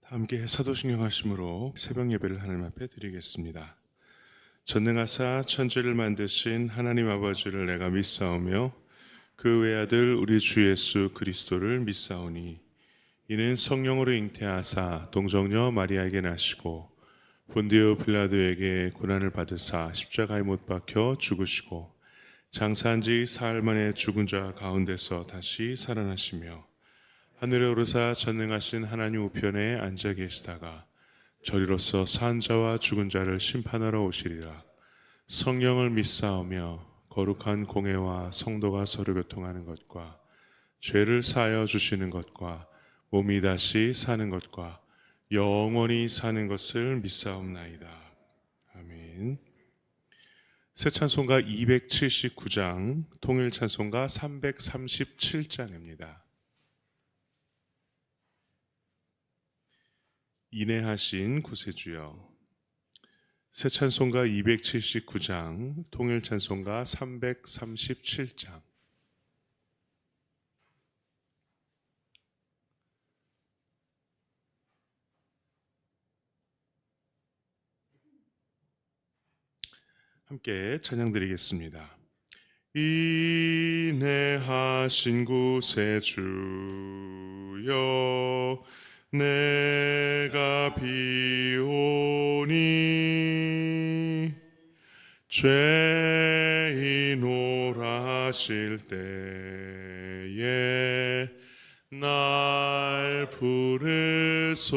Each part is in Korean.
함께 사도신경 하심으로 새벽 예배를 하나님 앞에 드리겠습니다. 전능하사 천지를 만드신 하나님 아버지를 내가 믿사오며 그 외아들 우리 주 예수 그리스도를 믿사오니 이는 성령으로 잉태하사 동정녀 마리아에게 나시고 본디오 빌라도에게 고난을 받으사 십자가에 못 박혀 죽으시고 장사한 지 사흘 만에 죽은 자 가운데서 다시 살아나시며 하늘에 오르사 전능하신 하나님 우편에 앉아 계시다가 저리로서 산 자와 죽은 자를 심판하러 오시리라. 성령을 믿사오며 거룩한 공회와 성도가 서로 교통하는 것과 죄를 사하여 주시는 것과 몸이 다시 사는 것과 영원히 사는 것을 믿사옵나이다. 아멘. 새 찬송가 279장, 통일 찬송가 337장입니다. 인애하신 구세주여. 새 찬송가 279장, 통일 찬송가 337장. 함께 찬양드리겠습니다. 인애하신 구세주여, 내가 비오니 죄인 오라실 때에 날 부르소서.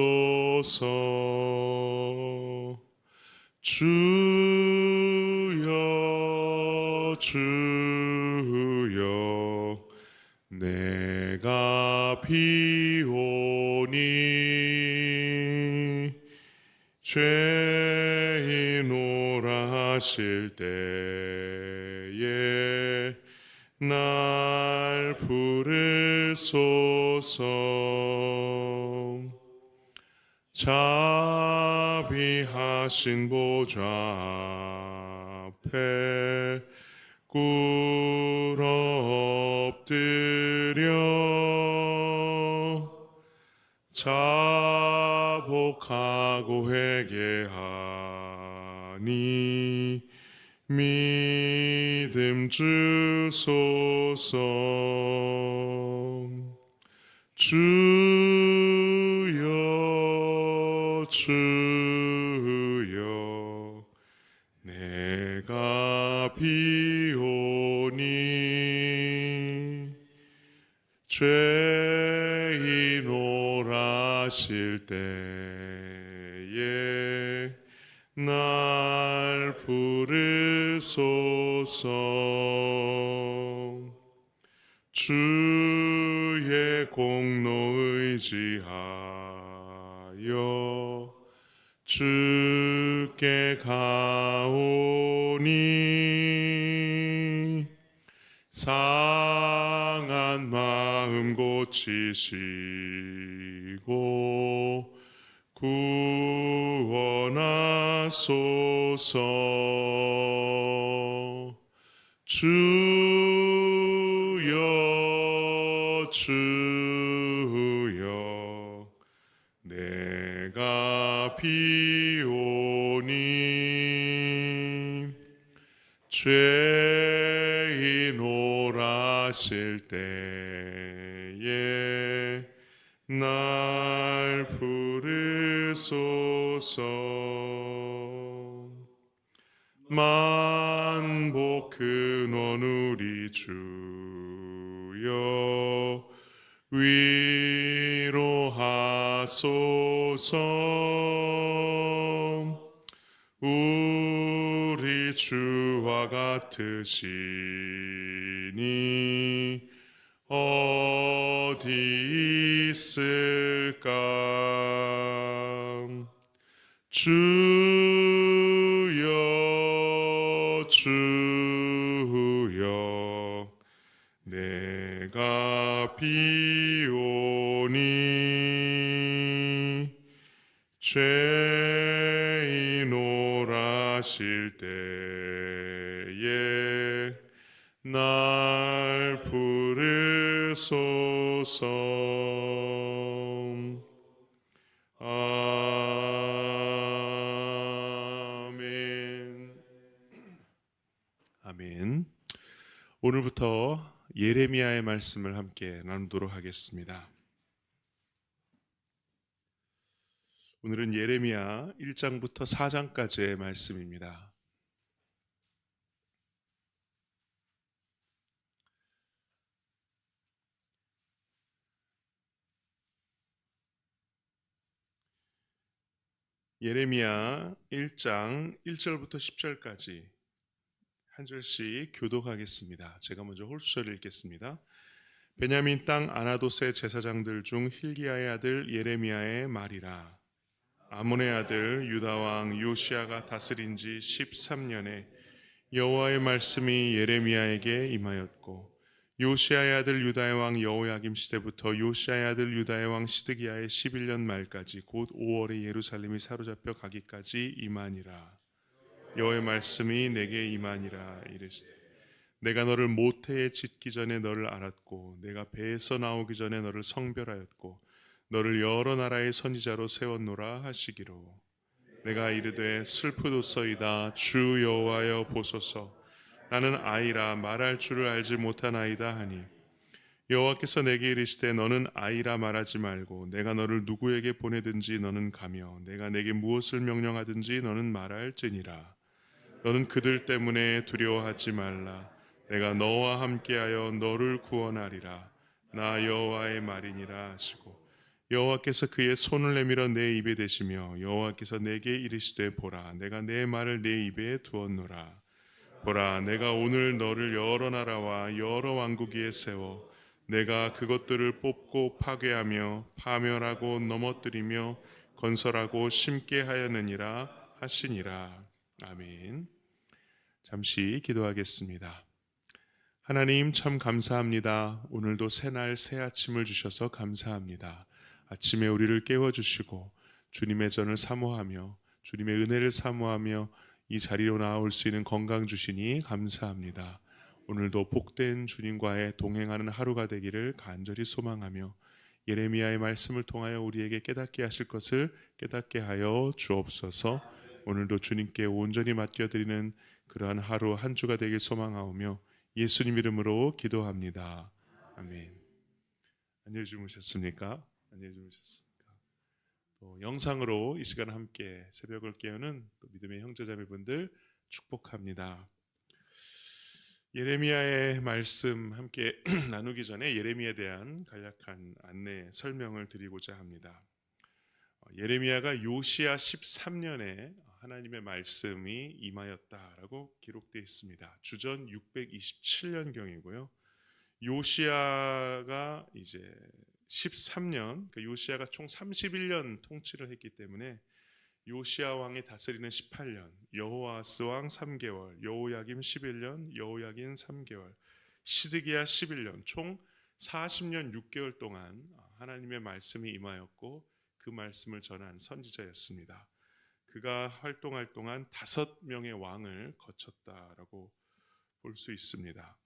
주여 주여 내가 비오니 죄인 오라실 때에 날 부르소서. 자비하신 보좌 앞에 꿇어 엎드려 자복하고 회개하니 믿음 주소서. 주여 주여 내가 비오니 죄인 오라실 때에 날 부르소서. 주의 공로 의지하여 주께 가오니 상한 마음 고치시고 구원하소서. 주여 주여 내가 비오니 죄인 오라실 때에 날 부르소서. 만복 근원 우리 주여 위로하소서. 우리 주와 같으시니 어디 있을까. 주여 주여 내가 비오니 죄인 오라실 때에 날 부르소서. 오늘부터 예레미야의 말씀을 함께 나누도록 하겠습니다. 오늘은 예레미야 1장부터 4장까지의 말씀입니다. 예레미야 1장 1절부터 10절까지 한 절씩 교독하겠습니다. 제가 먼저 홀수절을 읽겠습니다. 베냐민 땅 아나돗의 제사장들 중 hil기야의 아들 예레미야의 말이라. 아몬의 아들 유다 왕 요시야가 다스린 지 13년에 여호와의 말씀이 예레미야에게 임하였고, 요시야의 아들 유다의 왕 여호야김 시대부터 요시야의 아들 유다의 왕 시드기야의 11년 말까지 곧 5월에 예루살렘이 사로잡혀 가기까지 임하니라. 여호와의 말씀이 내게 임하니라. 이르시되 내가 너를 모태에 짓기 전에 너를 알았고, 내가 배에서 나오기 전에 너를 성별하였고, 너를 여러 나라의 선지자로 세웠노라 하시기로. 내가 이르되 슬프도소이다. 주 여호와여 보소서. 나는 아이라 말할 줄을 알지 못하나이다 하니, 여호와께서 내게 이르시되 너는 아이라 말하지 말고 내가 너를 누구에게 보내든지 너는 가며 내가 내게 무엇을 명령하든지 너는 말할지니라. 너는 그들 때문에 두려워하지 말라. 내가 너와 함께하여 너를 구원하리라. 나 여호와의 말이니라 하시고, 여호와께서 그의 손을 내밀어 내 입에 대시며 여호와께서 내게 이르시되 보라, 내가 내 말을 내 입에 두었노라. 보라, 내가 오늘 너를 여러 나라와 여러 왕국 위에 세워 내가 그것들을 뽑고 파괴하며 파멸하고 넘어뜨리며 건설하고 심게 하였느니라 하시니라. 아멘. 잠시 기도하겠습니다. 하나님 참 감사합니다. 오늘도 새날 새 아침을 주셔서 감사합니다. 아침에 우리를 깨워주시고 주님의 전을 사모하며 주님의 은혜를 사모하며 이 자리로 나올 수 있는 건강 주시니 감사합니다. 오늘도 복된 주님과의 동행하는 하루가 되기를 간절히 소망하며 예레미야의 말씀을 통하여 우리에게 깨닫게 하실 것을 깨닫게 하여 주옵소서. 오늘도 주님께 온전히 맡겨드리는 그러한 하루 한 주가 되길 소망하오며 예수님 이름으로 기도합니다. 아멘. 안녕히 주무셨습니까? 안녕히 주무셨습니까? 또 영상으로 이 시간 함께 새벽을 깨우는 또 믿음의 형제자매분들 축복합니다. 예레미야의 말씀 함께 나누기 전에 예레미야에 대한 간략한 안내 설명을 드리고자 합니다. 예레미야가 요시야 13년에 하나님의 말씀이 임하였다라고 기록되어 있습니다. 주전 627년경이고요. 요시야가 이제 13년, 그러니까 요시야가 총 31년 통치를 했기 때문에 요시야 왕이 다스리는 18년, 여호아스 왕 3개월, 여호야김 11년, 여호야긴 3개월, 시드기야 11년, 총 40년 6개월 동안 하나님의 말씀이 임하였고 그 말씀을 전한 선지자였습니다. 그가 활동할 동안 5명의 왕을 거쳤다라고 볼 수 있습니다.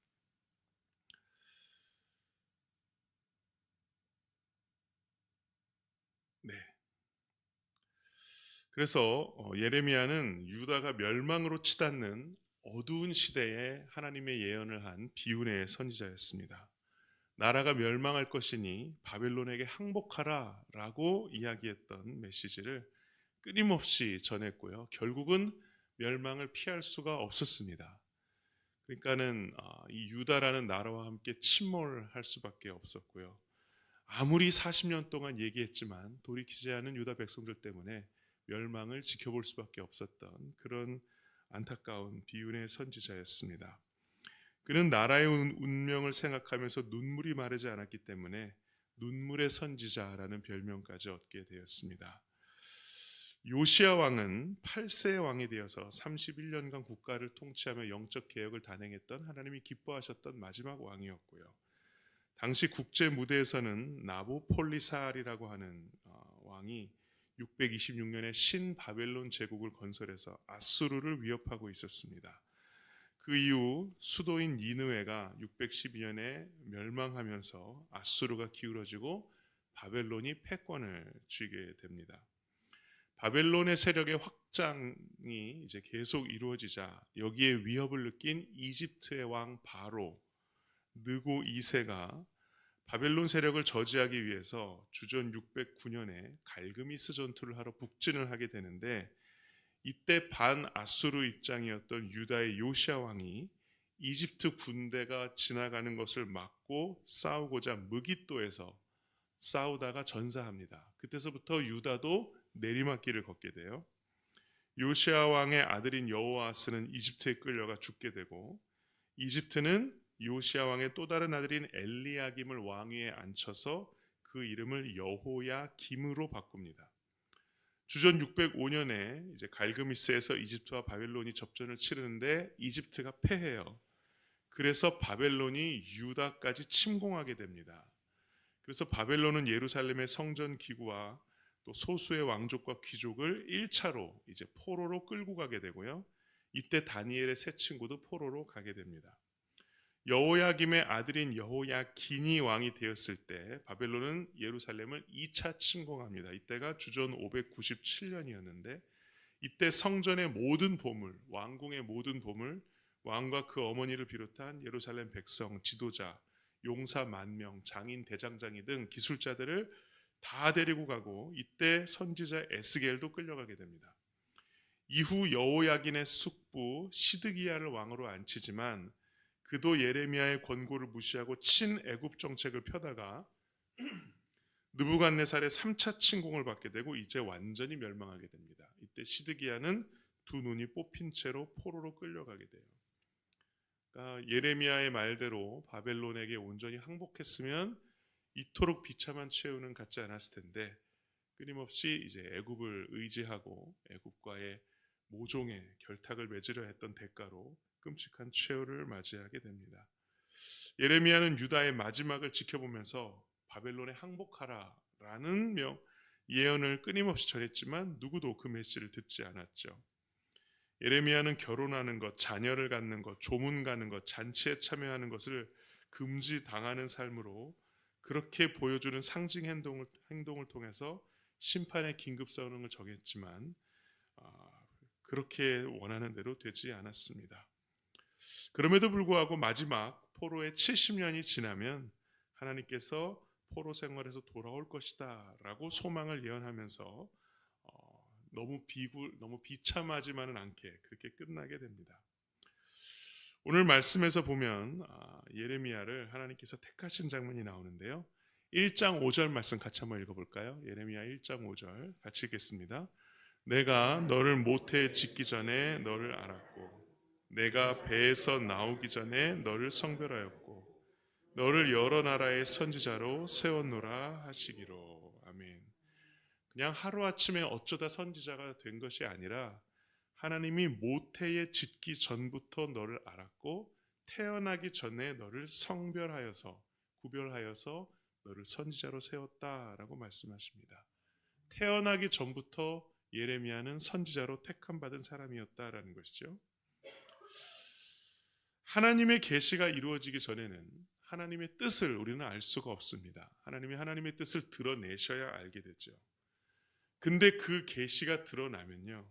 네. 그래서 예레미야는 유다가 멸망으로 치닫는 어두운 시대에 하나님의 예언을 한 비운의 선지자였습니다. 나라가 멸망할 것이니 바벨론에게 항복하라 라고 이야기했던 메시지를 끊임없이 전했고요. 결국은 멸망을 피할 수가 없었습니다. 그러니까는 이 유다라는 나라와 함께 침몰할 수밖에 없었고요. 아무리 40년 동안 얘기했지만 돌이키지 않은 유다 백성들 때문에 멸망을 지켜볼 수밖에 없었던 그런 안타까운 비운의 선지자였습니다. 그는 나라의 운명을 생각하면서 눈물이 마르지 않았기 때문에 눈물의 선지자라는 별명까지 얻게 되었습니다. 요시야 왕은 8세 왕이 되어서 31년간 국가를 통치하며 영적 개혁을 단행했던 하나님이 기뻐하셨던 마지막 왕이었고요. 당시 국제 무대에서는 나부폴리살이라고 하는 왕이 626년에 신바벨론 제국을 건설해서 아수르를 위협하고 있었습니다. 그 이후 수도인 니느웨가 612년에 멸망하면서 아수르가 기울어지고 바벨론이 패권을 쥐게 됩니다. 바벨론의 세력의 확장이 이제 계속 이루어지자 여기에 위협을 느낀 이집트의 왕 바로, 느고 2세가 바벨론 세력을 저지하기 위해서 주전 609년에 갈그미스 전투를 하러 북진을 하게 되는데, 이때 반아수르 입장이었던 유다의 요시야 왕이 이집트 군대가 지나가는 것을 막고 싸우고자 무깃도에서 싸우다가 전사합니다. 그때서부터 유다도 내리막길을 걷게 돼요. 요시야 왕의 아들인 여호아스는 이집트에 끌려가 죽게 되고, 이집트는 요시야 왕의 또 다른 아들인 엘리야김을 왕위에 앉혀서 그 이름을 여호야김으로 바꿉니다. 주전 605년에 이제 갈그미스에서 이집트와 바벨론이 접전을 치르는데 이집트가 패해요. 그래서 바벨론이 유다까지 침공하게 됩니다. 그래서 바벨론은 예루살렘의 성전 기구와 또 소수의 왕족과 귀족을 1차로 이제 포로로 끌고 가게 되고요. 이때 다니엘의 세 친구도 포로로 가게 됩니다. 여호야김의 아들인 여호야긴이 왕이 되었을 때 바벨론은 예루살렘을 2차 침공합니다. 이때가 주전 597년이었는데 이때 성전의 모든 보물, 왕궁의 모든 보물, 왕과 그 어머니를 비롯한 예루살렘 백성, 지도자, 용사 10,000명, 장인, 대장장이 등 기술자들을 다 데리고 가고, 이때 선지자 에스겔도 끌려가게 됩니다. 이후 여호야긴의 숙부 시드기야를 왕으로 앉히지만 그도 예레미야의 권고를 무시하고 친애굽 정책을 펴다가 느부갓네살의 3차 침공을 받게 되고 이제 완전히 멸망하게 됩니다. 이때 시드기야는 두 눈이 뽑힌 채로 포로로 끌려가게 돼요. 그러니까 예레미야의 말대로 바벨론에게 온전히 항복했으면 이토록 비참한 최후는 갖지 않았을 텐데, 끊임없이 이제 애굽을 의지하고 애굽과의 모종의 결탁을 맺으려 했던 대가로 끔찍한 최후를 맞이하게 됩니다. 예레미야는 유다의 마지막을 지켜보면서 바벨론에 항복하라라는 예언을 끊임없이 전했지만 누구도 그 메시지를 듣지 않았죠. 예레미야는 결혼하는 것, 자녀를 갖는 것, 조문 가는 것, 잔치에 참여하는 것을 금지당하는 삶으로 그렇게 보여주는 상징 행동을 통해서 심판의 긴급 상황을 정했지만 그렇게 원하는 대로 되지 않았습니다. 그럼에도 불구하고 마지막 포로의 70년이 지나면 하나님께서 포로 생활에서 돌아올 것이다 라고 소망을 예언하면서 너무 비참하지만은 않게 그렇게 끝나게 됩니다. 오늘 말씀에서 보면 예레미야를 하나님께서 택하신 장면이 나오는데요. 1장 5절 말씀 같이 한번 읽어볼까요? 예레미야 1장 5절 같이 읽겠습니다. 내가 너를 모태에 짓기 전에 너를 알았고 내가 배에서 나오기 전에 너를 성별하였고 너를 여러 나라의 선지자로 세웠노라 하시기로. 아멘. 그냥 하루아침에 어쩌다 선지자가 된 것이 아니라 하나님이 모태에 짓기 전부터 너를 알았고 태어나기 전에 너를 성별하여서 구별하여서 너를 선지자로 세웠다라고 말씀하십니다. 태어나기 전부터 예레미야는 선지자로 택함받은 사람이었다라는 것이죠. 하나님의 계시가 이루어지기 전에는 하나님의 뜻을 우리는 알 수가 없습니다. 하나님의 뜻을 드러내셔야 알게 되죠. 근데 그 계시가 드러나면요,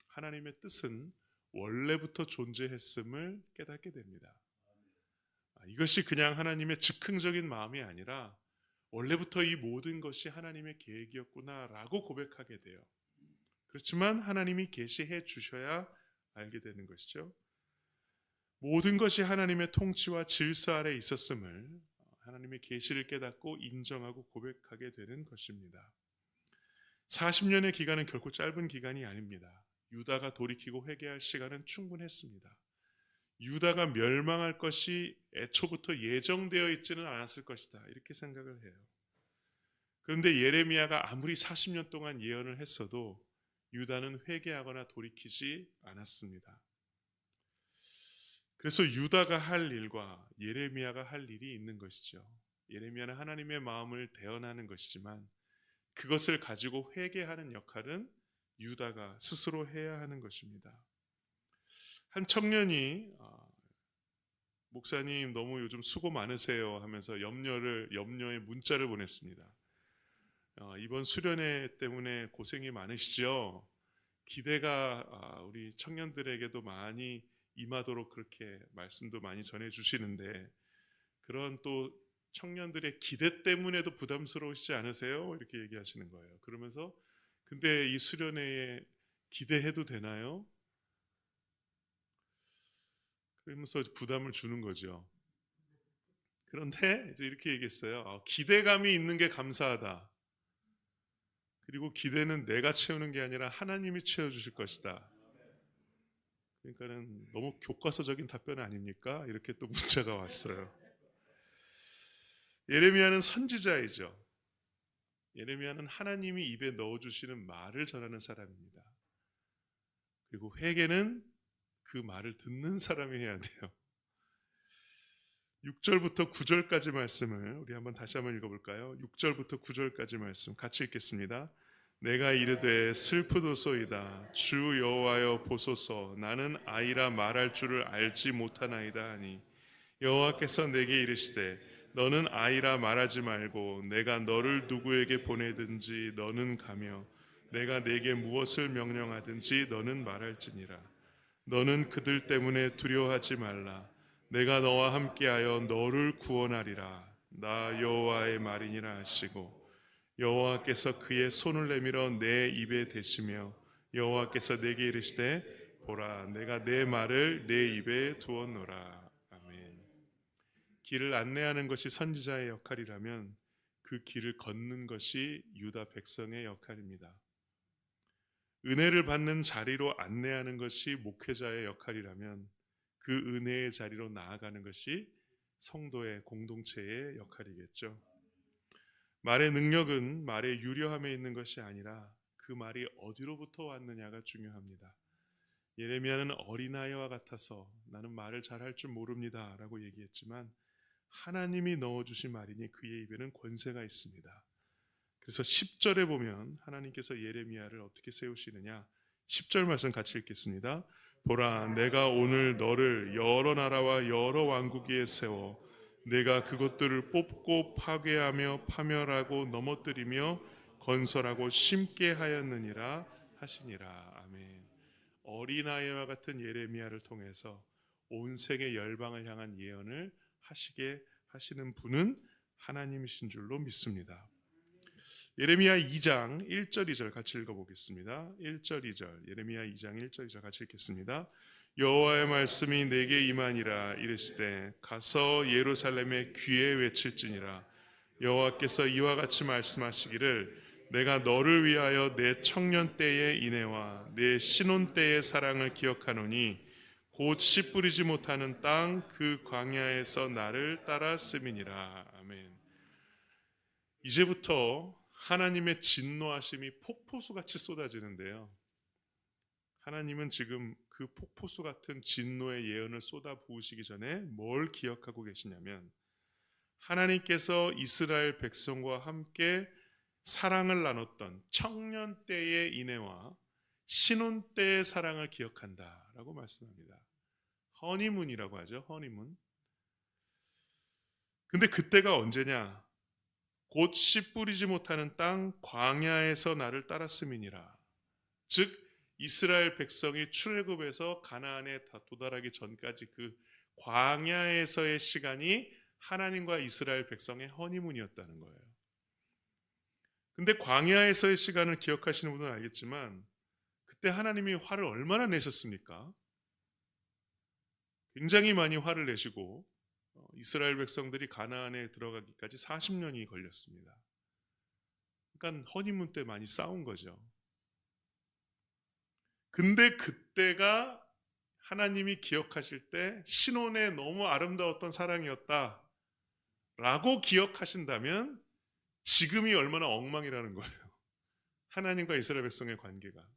하나님의 뜻은 원래부터 존재했음을 깨닫게 됩니다. 이것이 그냥 하나님의 즉흥적인 마음이 아니라 원래부터 이 모든 것이 하나님의 계획이었구나라고 고백하게 돼요. 그렇지만 하나님이 계시해 주셔야 알게 되는 것이죠. 모든 것이 하나님의 통치와 질서 아래 있었음을 하나님의 계시를 깨닫고 인정하고 고백하게 되는 것입니다. 40년의 기간은 결코 짧은 기간이 아닙니다. 유다가 돌이키고 회개할 시간은 충분했습니다. 유다가 멸망할 것이 애초부터 예정되어 있지는 않았을 것이다, 이렇게 생각을 해요. 그런데 예레미야가 아무리 40년 동안 예언을 했어도 유다는 회개하거나 돌이키지 않았습니다. 그래서 유다가 할 일과 예레미야가 할 일이 있는 것이죠. 예레미야는 하나님의 마음을 대언하는 것이지만 그것을 가지고 회개하는 역할은 유다가 스스로 해야 하는 것입니다. 한 청년이 목사님 너무 요즘 수고 많으세요 하면서 염려의 문자를 보냈습니다. 이번 수련회 때문에 고생이 많으시죠? 기대가 우리 청년들에게도 많이 임하도록 그렇게 말씀도 많이 전해주시는데 그런 또 청년들의 기대 때문에도 부담스러우시지 않으세요? 이렇게 얘기하시는 거예요. 그러면서 근데 이 수련회에 기대해도 되나요? 그러면서 부담을 주는 거죠. 그런데 이제 이렇게 얘기했어요. 기대감이 있는 게 감사하다. 그리고 기대는 내가 채우는 게 아니라 하나님이 채워주실 것이다. 그러니까는 너무 교과서적인 답변 아닙니까? 이렇게 또 문자가 왔어요. 예레미야는 선지자이죠. 예레미야는 하나님이 입에 넣어주시는 말을 전하는 사람입니다. 그리고 회개는 그 말을 듣는 사람이 해야 돼요. 6절부터 9절까지 말씀을 우리 다시 한번 읽어볼까요? 6절부터 9절까지 말씀 같이 읽겠습니다. 내가 이르되 슬프도소이다. 주 여호와여 보소서. 나는 아이라 말할 줄을 알지 못하나이다 하니 여호와께서 내게 이르시되 너는 아이라 말하지 말고 내가 너를 누구에게 보내든지 너는 가며 내가 내게 무엇을 명령하든지 너는 말할지니라. 너는 그들 때문에 두려워하지 말라. 내가 너와 함께하여 너를 구원하리라. 나 여호와의 말이니라 하시고 여호와께서 그의 손을 내밀어 내 입에 대시며 여호와께서 내게 이르시되 보라 내가 내 말을 내 입에 두었노라. 아멘. 길을 안내하는 것이 선지자의 역할이라면 그 길을 걷는 것이 유다 백성의 역할입니다. 은혜를 받는 자리로 안내하는 것이 목회자의 역할이라면 그 은혜의 자리로 나아가는 것이 성도의 공동체의 역할이겠죠. 말의 능력은 말의 유려함에 있는 것이 아니라 그 말이 어디로부터 왔느냐가 중요합니다. 예레미야는 어린아이와 같아서 나는 말을 잘할 줄 모릅니다 라고 얘기했지만 하나님이 넣어주신 말이니 그의 입에는 권세가 있습니다. 그래서 10절에 보면 하나님께서 예레미야를 어떻게 세우시느냐, 10절 말씀 같이 읽겠습니다. 보라 내가 오늘 너를 여러 나라와 여러 왕국 위에 세워 내가 그것들을 뽑고 파괴하며 파멸하고 넘어뜨리며 건설하고 심게 하였느니라 하시니라. 아멘. 어린아이와 같은 예레미야를 통해서 온 세계 열방을 향한 예언을 하시게 하시는 분은 하나님이신 줄로 믿습니다. 예레미야 2장 1절 2절 같이 읽어보겠습니다. 1절 2절 예레미야 2장 1절 2절 같이 읽겠습니다. 여호와의 말씀이 내게 임하니라. 이르시되 가서 예루살렘의 귀에 외칠지니라. 여호와께서 이와 같이 말씀하시기를 내가 너를 위하여 내 청년 때의 인애와 내 신혼 때의 사랑을 기억하노니 곧 씨 뿌리지 못하는 땅 그 광야에서 나를 따랐음이니라. 아멘. 이제부터 하나님의 진노하심이 폭포수같이 쏟아지는데요. 하나님은 지금 그 폭포수 같은 진노의 예언을 쏟아 부으시기 전에 뭘 기억하고 계시냐면 하나님께서 이스라엘 백성과 함께 사랑을 나눴던 청년 때의 인애와 신혼 때의 사랑을 기억한다라고 말씀합니다. 허니문이라고 하죠. 허니문. 근데 그때가 언제냐? 곧 씨 뿌리지 못하는 땅 광야에서 나를 따랐음이니라. 즉 이스라엘 백성이 출애굽에서 가나안에 도달하기 전까지 그 광야에서의 시간이 하나님과 이스라엘 백성의 허니문이었다는 거예요. 근데 광야에서의 시간을 기억하시는 분은 알겠지만 그때 하나님이 화를 얼마나 내셨습니까? 굉장히 많이 화를 내시고 이스라엘 백성들이 가나안에 들어가기까지 40년이 걸렸습니다. 그러니까 허니문 때 많이 싸운 거죠. 근데 그때가 하나님이 기억하실 때 신혼에 너무 아름다웠던 사랑이었다 라고 기억하신다면 지금이 얼마나 엉망이라는 거예요. 하나님과 이스라엘 백성의 관계가.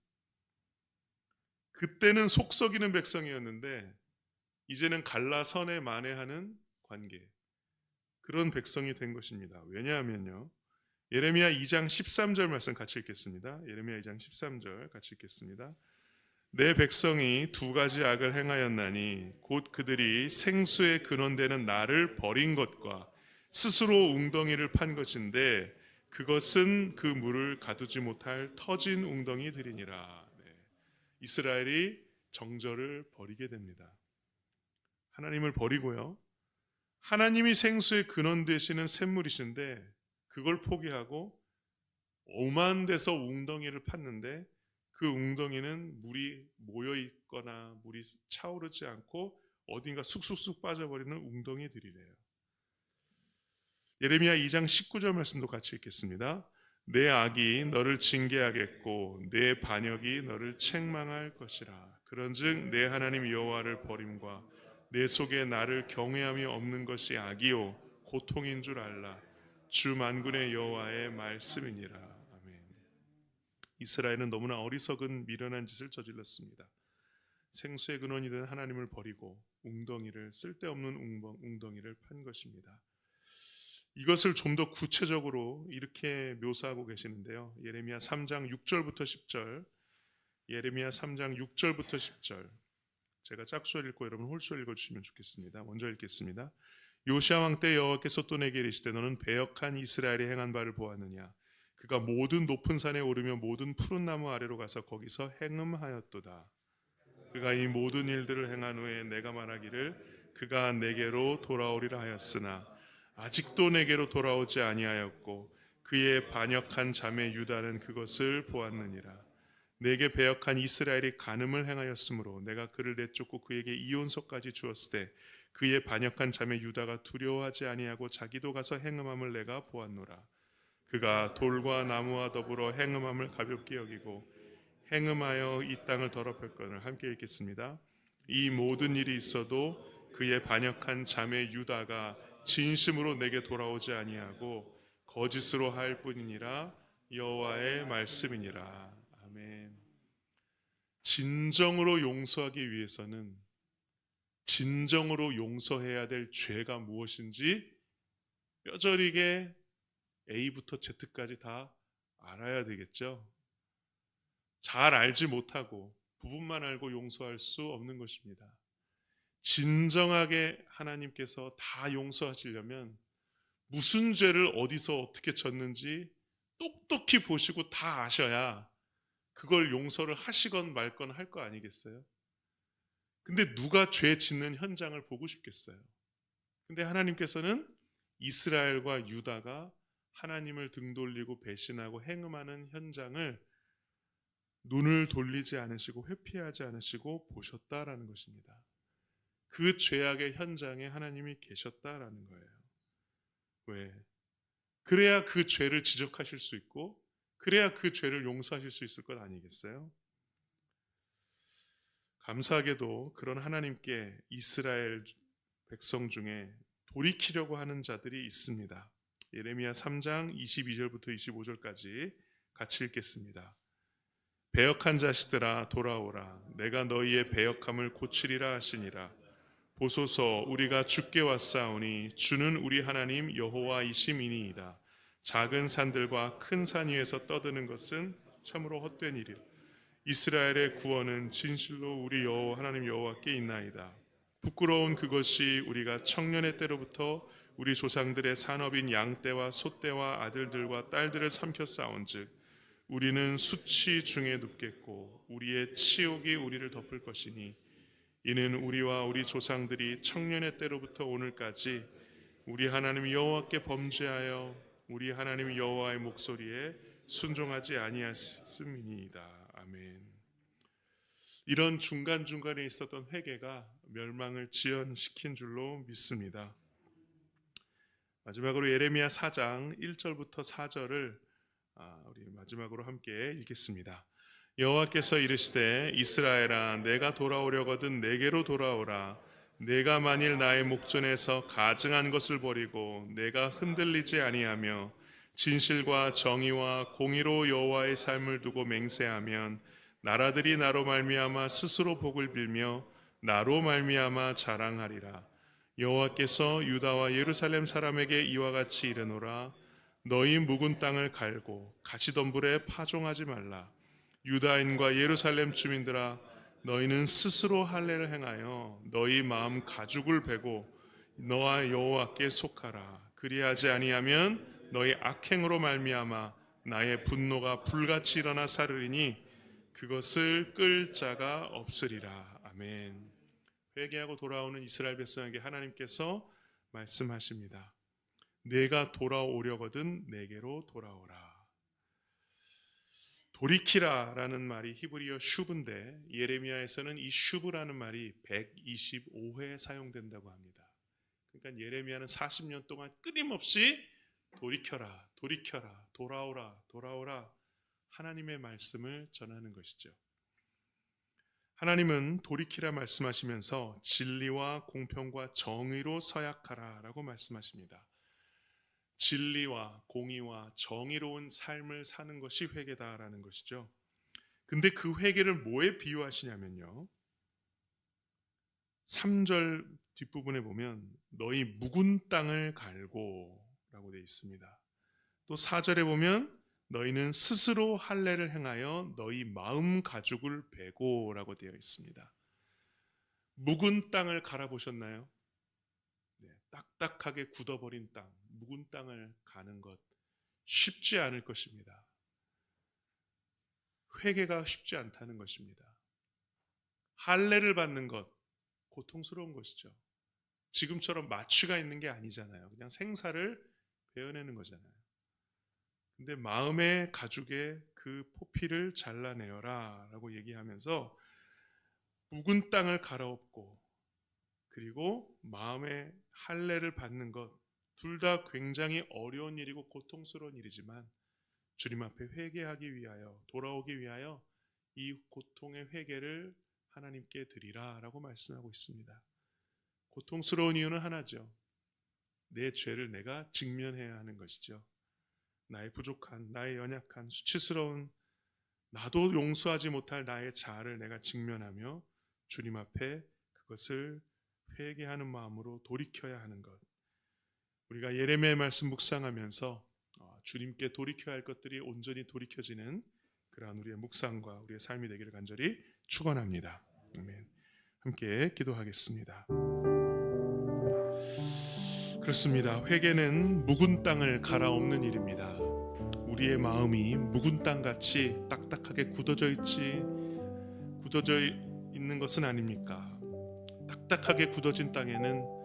그때는 속 썩이는 백성이었는데 이제는 갈라선에 만회하는 관계, 그런 백성이 된 것입니다. 왜냐하면요, 예레미야 2장 13절 말씀 같이 읽겠습니다. 예레미야 2장 13절 같이 읽겠습니다. 내 백성이 두 가지 악을 행하였나니 곧 그들이 생수의 근원되는 나를 버린 것과 스스로 웅덩이를 판 것인데 그것은 그 물을 가두지 못할 터진 웅덩이들이니라. 네. 이스라엘이 정절을 버리게 됩니다. 하나님을 버리고요, 하나님이 생수의 근원 되시는 샘물이신데 그걸 포기하고 오만 데서 웅덩이를 팠는데 그 웅덩이는 물이 모여 있거나 물이 차오르지 않고 어딘가 쑥쑥쑥 빠져버리는 웅덩이들이래요. 예레미야 2장 19절 말씀도 같이 읽겠습니다. 내 악이 너를 징계하겠고 내 반역이 너를 책망할 것이라. 그런즉 내 하나님 여호와를 버림과 내 속에 나를 경외함이 없는 것이 악이요 고통인 줄 알라. 주 만군의 여호와의 말씀이니라. 아멘. 이스라엘은 너무나 어리석은 미련한 짓을 저질렀습니다. 생수의 근원이 된 하나님을 버리고 웅덩이를 쓸데없는 웅덩이를 판 것입니다. 이것을 좀 더 구체적으로 이렇게 묘사하고 계시는데요. 예레미야 3장 6절부터 10절, 예레미야 3장 6절부터 10절. 제가 짝수어 읽고 여러분 홀수어 읽어주시면 좋겠습니다. 먼저 읽겠습니다. 요시야 왕 때 여호와께서 또 내게 이르시되 너는 배역한 이스라엘이 행한 바를 보았느냐. 그가 모든 높은 산에 오르며 모든 푸른 나무 아래로 가서 거기서 행음하였도다. 그가 이 모든 일들을 행한 후에 내가 말하기를 그가 내게로 돌아오리라 하였으나 아직도 내게로 돌아오지 아니하였고 그의 반역한 자매 유다는 그것을 보았느니라. 내게 배역한 이스라엘이 간음을 행하였으므로 내가 그를 내쫓고 그에게 이혼서까지 주었을 때 그의 반역한 자매 유다가 두려워하지 아니하고 자기도 가서 행음함을 내가 보았노라. 그가 돌과 나무와 더불어 행음함을 가볍게 여기고 행음하여 이 땅을 더럽혔거늘. 함께 읽겠습니다. 이 모든 일이 있어도 그의 반역한 자매 유다가 진심으로 내게 돌아오지 아니하고 거짓으로 할 뿐이니라. 여호와의 말씀이니라. 아멘. 진정으로 용서하기 위해서는 진정으로 용서해야 될 죄가 무엇인지 뼈저리게 A부터 Z까지 다 알아야 되겠죠. 잘 알지 못하고 부분만 알고 용서할 수 없는 것입니다. 진정하게 하나님께서 다 용서하시려면 무슨 죄를 어디서 어떻게 졌는지 똑똑히 보시고 다 아셔야 그걸 용서를 하시건 말건 할 거 아니겠어요? 근데 누가 죄 짓는 현장을 보고 싶겠어요? 근데 하나님께서는 이스라엘과 유다가 하나님을 등돌리고 배신하고 행음하는 현장을 눈을 돌리지 않으시고 회피하지 않으시고 보셨다라는 것입니다. 그 죄악의 현장에 하나님이 계셨다라는 거예요. 왜? 그래야 그 죄를 지적하실 수 있고 그래야 그 죄를 용서하실 수 있을 것 아니겠어요? 감사하게도 그런 하나님께 이스라엘 백성 중에 돌이키려고 하는 자들이 있습니다. 예레미야 3장 22절부터 25절까지 같이 읽겠습니다. 배역한 자식들아 돌아오라. 내가 너희의 배역함을 고치리라 하시니라. 보소서 우리가 주께 왔사오니 주는 우리 하나님 여호와이심이니이다. 작은 산들과 큰 산 위에서 떠드는 것은 참으로 헛된 일이라. 이스라엘의 구원은 진실로 우리 여호와 하나님 여호와께 있나이다. 부끄러운 그것이 우리가 청년의 때로부터 우리 조상들의 산업인 양떼와 소떼와 아들들과 딸들을 삼켜 싸운즉 우리는 수치 중에 눕겠고 우리의 치욕이 우리를 덮을 것이니 이는 우리와 우리 조상들이 청년의 때로부터 오늘까지 우리 하나님 여호와께 범죄하여 우리 하나님 여호와의 목소리에 순종하지 아니하였음이니이다. 아멘. 이런 중간중간에 있었던 회개가 멸망을 지연시킨 줄로 믿습니다. 마지막으로 예레미야 4장 1절부터 4절을 우리 마지막으로 함께 읽겠습니다. 여호와께서 이르시되 이스라엘아 내가 돌아오려거든 내게로 돌아오라. 내가 만일 나의 목전에서 가증한 것을 버리고 내가 흔들리지 아니하며 진실과 정의와 공의로 여호와의 삶을 두고 맹세하면 나라들이 나로 말미암아 스스로 복을 빌며 나로 말미암아 자랑하리라. 여호와께서 유다와 예루살렘 사람에게 이와 같이 이르노라. 너희 묵은 땅을 갈고 가시덤불에 파종하지 말라. 유다인과 예루살렘 주민들아 너희는 스스로 할례를 행하여 너희 마음 가죽을 베고 너와 여호와께 속하라. 그리하지 아니하면 너희 악행으로 말미암아 나의 분노가 불같이 일어나 사르리니 그것을 끌 자가 없으리라. 아멘. 회개하고 돌아오는 이스라엘 백성에게 하나님께서 말씀하십니다. 내가 돌아오려거든 내게로 돌아오라. 돌이키라라는 말이 히브리어 슈브인데 예레미야에서는 이 슈브라는 말이 125회 사용된다고 합니다. 그러니까 예레미야는 40년 동안 끊임없이 돌이켜라, 돌이켜라, 돌아오라, 돌아오라 하나님의 말씀을 전하는 것이죠. 하나님은 돌이키라 말씀하시면서 진리와 공평과 정의로 서약하라 라고 말씀하십니다. 진리와 공의와 정의로운 삶을 사는 것이 회개다라는 것이죠. 근데 그 회개를 뭐에 비유하시냐면요, 3절 뒷부분에 보면 너희 묵은 땅을 갈고 라고 되어 있습니다. 또 4절에 보면 너희는 스스로 할례를 행하여 너희 마음 가죽을 베고 라고 되어 있습니다. 묵은 땅을 갈아보셨나요? 네, 딱딱하게 굳어버린 땅, 묵은 땅을 가는 것 쉽지 않을 것입니다. 회개가 쉽지 않다는 것입니다. 할례를 받는 것 고통스러운 것이죠. 지금처럼 마취가 있는 게 아니잖아요. 그냥 생사를 베어내는 거잖아요. 근데 마음의 가죽에 그 포피를 잘라내어라 라고 얘기하면서 묵은 땅을 갈아엎고 그리고 마음의 할례를 받는 것 둘 다 굉장히 어려운 일이고 고통스러운 일이지만 주님 앞에 회개하기 위하여 돌아오기 위하여 이 고통의 회개를 하나님께 드리라 라고 말씀하고 있습니다. 고통스러운 이유는 하나죠. 내 죄를 내가 직면해야 하는 것이죠. 나의 부족한, 나의 연약한, 수치스러운 나도 용서하지 못할 나의 자아를 내가 직면하며 주님 앞에 그것을 회개하는 마음으로 돌이켜야 하는 것. 우리가 예레미야의 말씀 묵상하면서 주님께 돌이켜야 할 것들이 온전히 돌이켜지는 그러한 우리의 묵상과 우리의 삶이 되기를 간절히 축원합니다. 아멘. 함께 기도하겠습니다. 그렇습니다. 회개는 묵은 땅을 갈아엎는 일입니다. 우리의 마음이 묵은 땅같이 딱딱하게 굳어져 있는 것은 아닙니까? 딱딱하게 굳어진 땅에는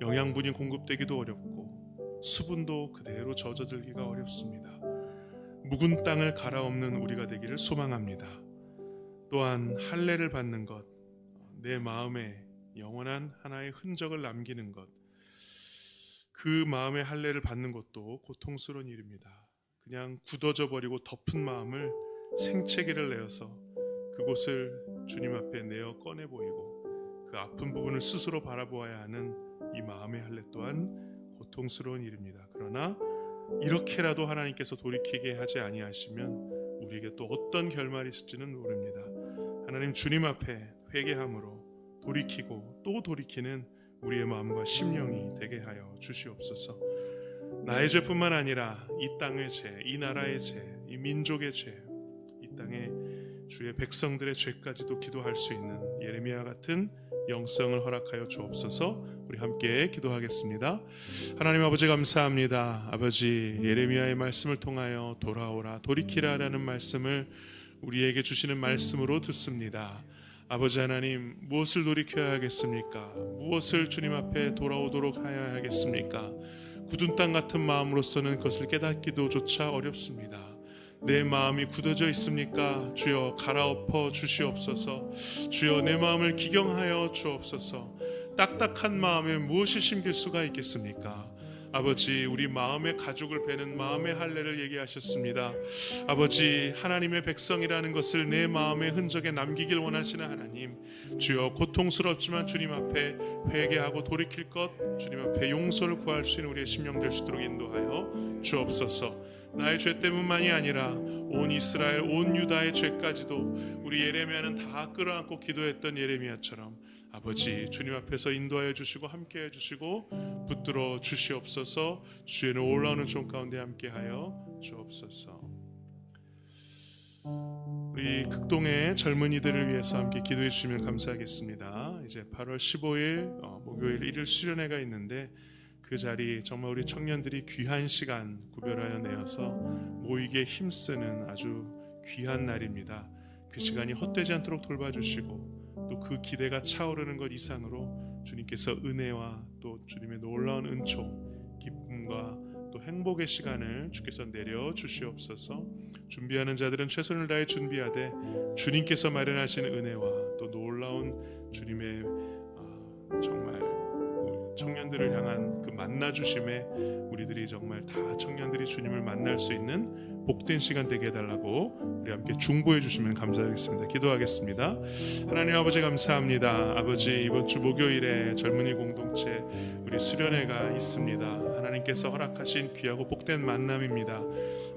영양분이 공급되기도 어렵고 수분도 그대로 젖어들기가 어렵습니다. 묵은 땅을 갈아엎는 우리가 되기를 소망합니다. 또한 할례를 받는 것, 내 마음에 영원한 하나의 흔적을 남기는 것, 그 마음의 할례를 받는 것도 고통스러운 일입니다. 그냥 굳어져 버리고 덮은 마음을 생채기를 내어서 그곳을 주님 앞에 내어 꺼내 보이고 그 아픈 부분을 스스로 바라보아야 하는 이 마음의 할례 또한 고통스러운 일입니다. 그러나 이렇게라도 하나님께서 돌이키게 하지 아니하시면 우리에게 또 어떤 결말이 있을지는 모릅니다. 하나님 주님 앞에 회개함으로 돌이키고 또 돌이키는 우리의 마음과 심령이 되게 하여 주시옵소서. 나의 죄뿐만 아니라 이 땅의 죄, 이 나라의 죄, 이 민족의 죄, 이 땅의 주의 백성들의 죄까지도 기도할 수 있는 예레미야 같은 영성을 허락하여 주옵소서. 우리 함께 기도하겠습니다. 하나님 아버지 감사합니다. 아버지 예레미야의 말씀을 통하여 돌아오라 돌이키라라는 말씀을 우리에게 주시는 말씀으로 듣습니다. 아버지 하나님 무엇을 돌이켜야 하겠습니까? 무엇을 주님 앞에 돌아오도록 하여야 하겠습니까? 굳은 땅 같은 마음으로서는 그것을 깨닫기도 조차 어렵습니다. 내 마음이 굳어져 있습니까? 주여 갈아엎어 주시옵소서. 주여 내 마음을 기경하여 주옵소서. 딱딱한 마음에 무엇이 심길 수가 있겠습니까? 아버지 우리 마음의 가죽을 베는 마음의 할례를 얘기하셨습니다. 아버지 하나님의 백성이라는 것을 내 마음의 흔적에 남기길 원하시는 하나님, 주여 고통스럽지만 주님 앞에 회개하고 돌이킬 것, 주님 앞에 용서를 구할 수 있는 우리의 심령 될 수 있도록 인도하여 주옵소서. 나의 죄 때문만이 아니라 온 이스라엘 온 유다의 죄까지도 우리 예레미야는 다 끌어안고 기도했던 예레미야처럼 아버지 주님 앞에서 인도하여 주시고 함께해 주시고 붙들어 주시옵소서. 주의 올라오는 종 가운데 함께하여 주옵소서. 우리 극동의 젊은이들을 위해서 함께 기도해 주시면 감사하겠습니다. 이제 8월 15일 목요일 1일 수련회가 있는데 그 자리 정말 우리 청년들이 귀한 시간 구별하여 내어서 모이게 힘쓰는 아주 귀한 날입니다. 그 시간이 헛되지 않도록 돌봐주시고 또 그 기대가 차오르는 것 이상으로 주님께서 은혜와 또 주님의 놀라운 은총, 기쁨과 또 행복의 시간을 주께서 내려 주시옵소서. 준비하는 자들은 최선을 다해 준비하되 주님께서 마련하신 은혜와 또 놀라운 주님의 정말 청년들을 향한 그 만나 주심에 우리들이 정말 다 청년들이 주님을 만날 수 있는 복된 시간 되게 해달라고 우리 함께 중보해 주시면 감사하겠습니다. 기도하겠습니다. 하나님 아버지 감사합니다. 아버지, 이번 주 목요일에 젊은이 공동체 우리 수련회가 있습니다. 하나님께서 허락하신 귀하고 복된 만남입니다.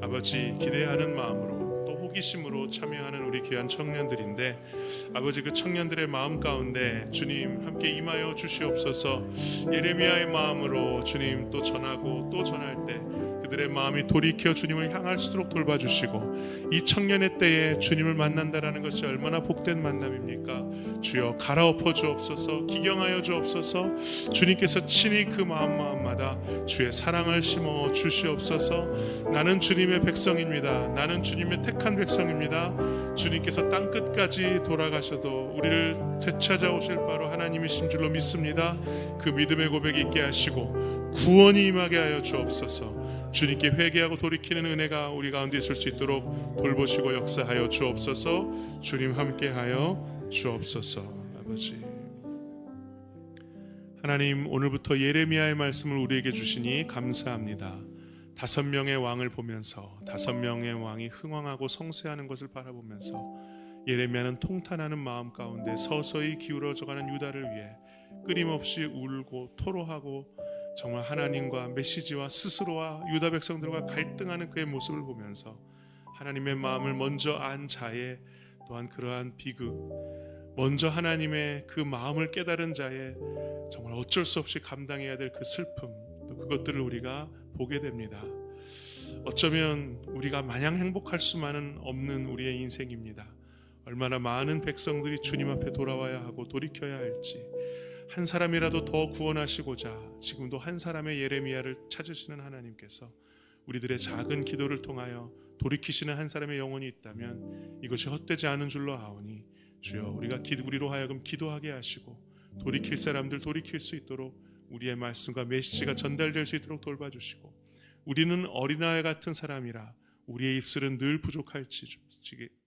아버지, 기대하는 마음으로 또 호기심으로 참여하는 우리 귀한 청년들인데 아버지, 그 청년들의 마음 가운데 주님 함께 임하여 주시옵소서. 예레미야의 마음으로 주님 또 전하고 또 전할 때 그들의 마음이 돌이켜 주님을 향할 수 있도록 돌봐주시고, 이 청년의 때에 주님을 만난다라는 것이 얼마나 복된 만남입니까? 주여 갈아엎어 주옵소서. 기경하여 주옵소서. 주님께서 친히 그 마음마다 주의 사랑을 심어 주시옵소서. 나는 주님의 백성입니다. 나는 주님의 택한 백성입니다. 주님께서 땅끝까지 돌아가셔도 우리를 되찾아오실 바로 하나님이신 줄로 믿습니다. 그 믿음의 고백 있게 하시고 구원이 임하게 하여 주옵소서. 주님께 회개하고 돌이키는 은혜가 우리 가운데 있을 수 있도록 돌보시고 역사하여 주옵소서. 주님 함께하여 주옵소서. 아버지 하나님, 오늘부터 예레미야의 말씀을 우리에게 주시니 감사합니다. 5명의 왕을 보면서 5명의 왕이 흥왕하고 성쇠하는 것을 바라보면서 예레미야는 통탄하는 마음 가운데 서서히 기울어져가는 유다를 위해 끊임없이 울고 토로하고 정말 하나님과 메시지와 스스로와 유다 백성들과 갈등하는 그의 모습을 보면서 하나님의 마음을 먼저 안 자의 또한 그러한 비극, 먼저 하나님의 그 마음을 깨달은 자의 정말 어쩔 수 없이 감당해야 될 그 슬픔, 또 그것들을 우리가 보게 됩니다. 어쩌면 우리가 마냥 행복할 수만은 없는 우리의 인생입니다. 얼마나 많은 백성들이 주님 앞에 돌아와야 하고 돌이켜야 할지, 한 사람이라도 더 구원하시고자 지금도 한 사람의 예레미야를 찾으시는 하나님께서 우리들의 작은 기도를 통하여 돌이키시는 한 사람의 영혼이 있다면 이것이 헛되지 않은 줄로 아오니, 주여 우리로 하여금 기도하게 하시고 돌이킬 사람들 돌이킬 수 있도록 우리의 말씀과 메시지가 전달될 수 있도록 돌봐주시고, 우리는 어린아이 같은 사람이라 우리의 입술은 늘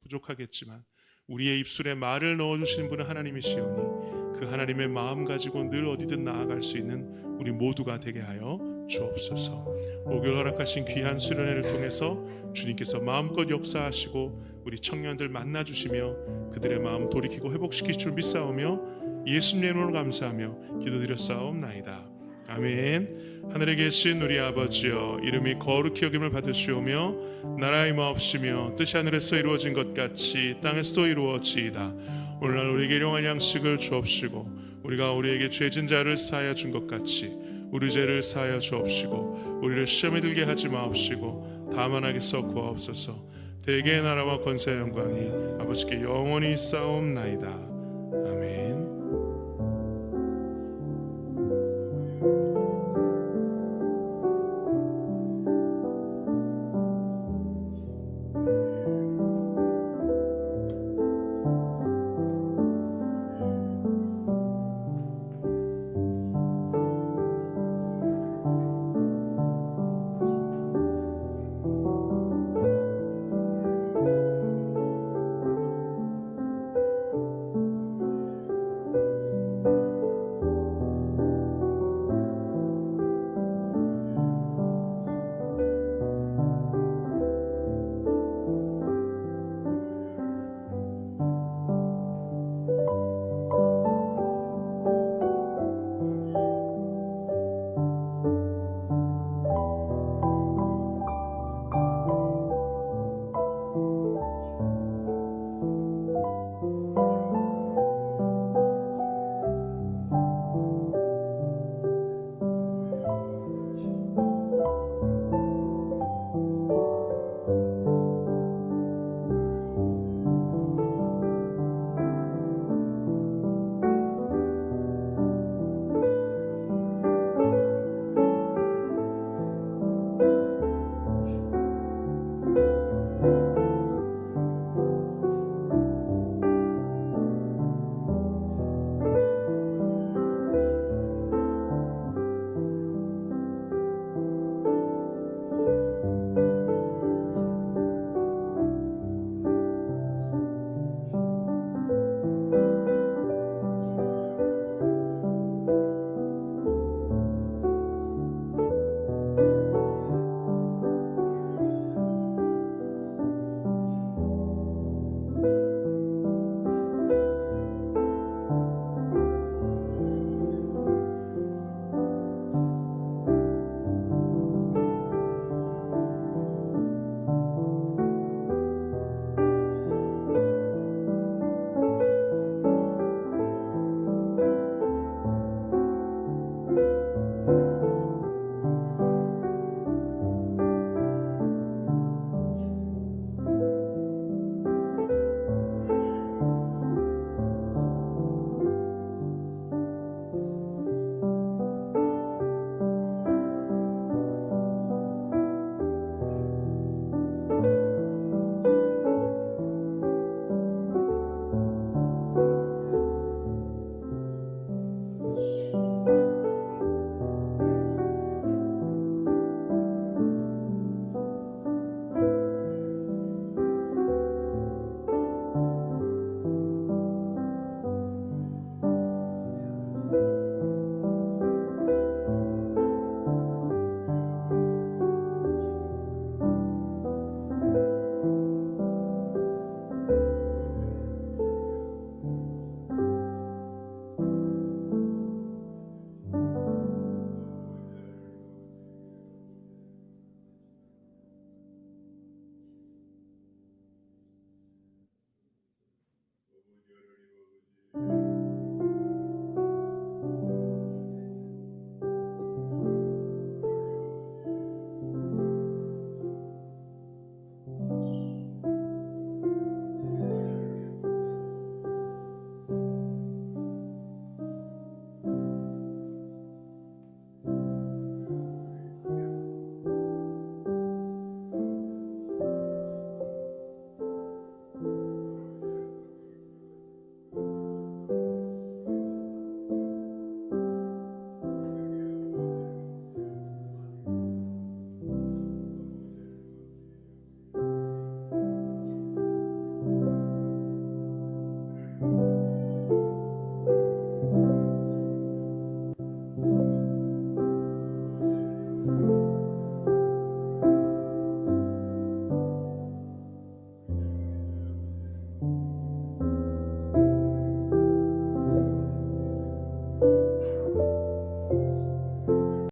부족하겠지만 우리의 입술에 말을 넣어주시는 분은 하나님이시오니 그 하나님의 마음 가지고 늘 어디든 나아갈 수 있는 우리 모두가 되게 하여 주옵소서. 목요일 허락하신 귀한 수련회를 통해서 주님께서 마음껏 역사하시고 우리 청년들 만나주시며 그들의 마음 돌이키고 회복시키실 줄 믿사오며 예수님의 이름으로 감사하며 기도드렸사옵나이다. 아멘. 하늘에 계신 우리 아버지여, 이름이 거룩히 여김을 받으시오며 나라의 마옵시며 뜻이 하늘에서 이루어진 것 같이 땅에서도 이루어지이다. 오늘날 우리에게 일용할 양식을 주옵시고 우리가 우리에게 죄진 자를 사하여 준 것 같이 우리 죄를 사하여 주옵시고 우리를 시험에 들게 하지 마옵시고 다만 하게서 구하옵소서. 대개의 나라와 권세와 영광이 아버지께 영원히 있사옵나이다. 아멘.